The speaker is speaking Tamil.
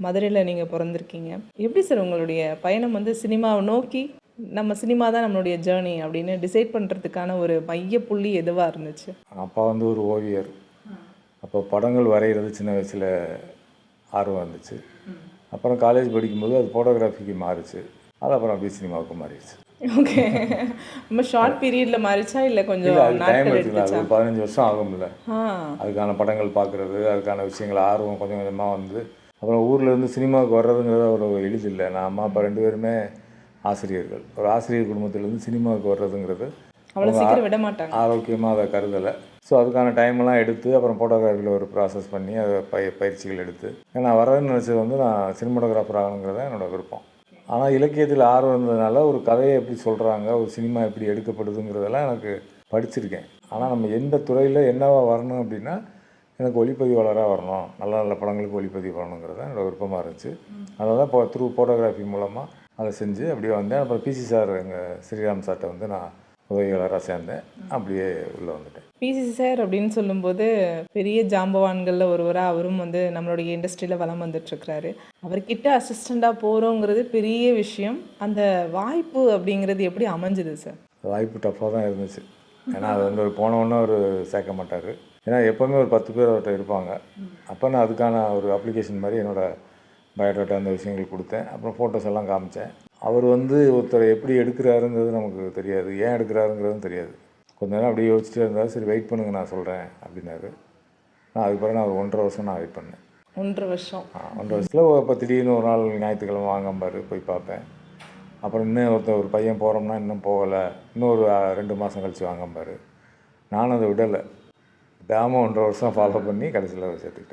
மதுரையில் நீங்கள் பிறந்திருக்கீங்க. எப்படி சார் உங்களுடைய பயணம் வந்து சினிமாவை நோக்கி நம்ம சினிமா தான் நம்மளுடைய ஜேர்னி அப்படின்னு டிசைட் பண்ணுறதுக்கான ஒரு மையப்புள்ளி எதுவாக இருந்துச்சு? அப்பா வந்து ஒரு ஓவியர். அப்போ படங்கள் வரைகிறது சின்ன வயசில் ஆர்வம் இருந்துச்சு. அப்புறம் காலேஜ் படிக்கும்போது அது ஃபோட்டோகிராஃபிக்கு மாறிச்சு. அது அப்புறம் அப்படியே சினிமாவுக்கு மாறிடுச்சு. ஓகே. ரொம்ப ஷார்ட் பீரியடில் மாறிச்சா இல்லை இல்லை, கொஞ்சம் அதுக்கு டைம் நாட்கள் எடுத்துக்கலாம். அது எடுத்துச்சா? ஒரு 15 வருஷம் ஆகும்ல. ஆ. அதுக்கான படங்கள் பார்க்குறது, அதுக்கான விஷயங்கள் ஆர்வம் கொஞ்சம் கொஞ்சமாக வந்து அப்புறம் ஊரில் இருந்து சினிமாவுக்கு வர்றதுங்கிறது ஒரு எளிதில்லை. நான் அம்மா அப்பா 2 பேருமே ஆசிரியர்கள். ஒரு ஆசிரியர் குடும்பத்திலேருந்து சினிமாவுக்கு வர்றதுங்கிறது அவ்வளோ அவங்க சீக்கிரம் விட மாட்டாங்க. ஆரோக்கியமாக அதை கருதலை. ஸோ அதுக்கான டைமெல்லாம் எடுத்து அப்புறம் ஃபோட்டோகிராஃபியில் ஒரு ப்ராசஸ் பண்ணி அதை பயிற்சிகள் எடுத்து நான் வரேன்னு நினச்சது வந்து நான் சினிமாட்டோகிராஃபர் ஆகணுங்கிறது தான் என்னோடய விருப்பம். ஆனால் இலக்கியத்தில் ஆர்வம் இருந்ததுனால ஒரு கதையை எப்படி சொல்கிறாங்க, ஒரு சினிமா எப்படி எடுக்கப்படுதுங்கிறதெல்லாம் எனக்கு படிச்சிருக்கேன். ஆனால் நம்ம எந்த துறையில் என்னவா வரணும் அப்படின்னா எனக்கு ஒளிப்பதிவாளராக வரணும், நல்ல நல்ல படங்களுக்கு ஒளிப்பதிவு வரணுங்கிறது தான் என்னோடய விருப்பமாக இருந்துச்சு. அதனால தான் இப்போ த்ரூ ஃபோட்டோகிராஃபி மூலமாக அதை செஞ்சு அப்படியே வந்தேன். அப்புறம் பிசி சார் எங்கள் ஸ்ரீராம் சார்கிட்ட வந்து நான் உதவியாளராக சேர்ந்தேன். அப்படியே உள்ளே வந்துட்டேன். பிசிசி சார் அப்படின்னு சொல்லும்போது பெரிய ஜாம்பவான்களில் ஒருவராக அவரும் வந்து நம்மளுடைய இண்டஸ்ட்ரியில் வலம் வந்துட்டுருக்கிறாரு. அவர்கிட்ட அசிஸ்டண்ட்டாக போகிறோங்கிறது பெரிய விஷயம். அந்த வாய்ப்பு அப்படிங்கிறது எப்படி அமைஞ்சுது சார்? வாய்ப்பு டஃப்பாக தான் இருந்துச்சு. ஏன்னா அது வந்து போனோன்னே அவர் சேர்க்க மாட்டார். ஏன்னா எப்போவுமே ஒரு 10 பேர் அவர்கிட்ட இருப்பாங்க. அப்போ நான் அதுக்கான ஒரு அப்ளிகேஷன் மாதிரி என்னோடய பயோடேட்டா அந்த விஷயங்கள் கொடுத்தேன். அப்புறம் ஃபோட்டோஸ் எல்லாம் காமிச்சேன். அவர் வந்து ஒருத்தரை எப்படி எடுக்கிறாருங்கிறது நமக்கு தெரியாது, ஏன் எடுக்கிறாருங்கிறதும் தெரியாது. கொஞ்ச நேரம் அப்படியே யோசிச்சுட்டே இருந்தால் சரி வெயிட் பண்ணுங்க நான் சொல்கிறேன் அப்படின்னாரு. அதுக்கு பிறகு நான் ஒரு 1.5 வருஷம் நான் வெயிட் பண்ணேன். 1.5 வருஷம். 1.5 வருஷத்தில் இப்போ திடீர்னு ஒரு நாள் ஞாயிற்றுக்கிழமை வாங்கம்பார், போய் பார்ப்பேன். அப்புறம் இன்னும் ஒரு பையன் போகிறோம்னா இன்னும் போகலை, இன்னும் ஒரு 2 மாதம் கழித்து வாங்கம்பார். நானும் அதை விடலை. விடாமல் 1.5 வருஷம் ஃபாலோ பண்ணி கடைசியில் சேர்த்துக்கிட்டேன்.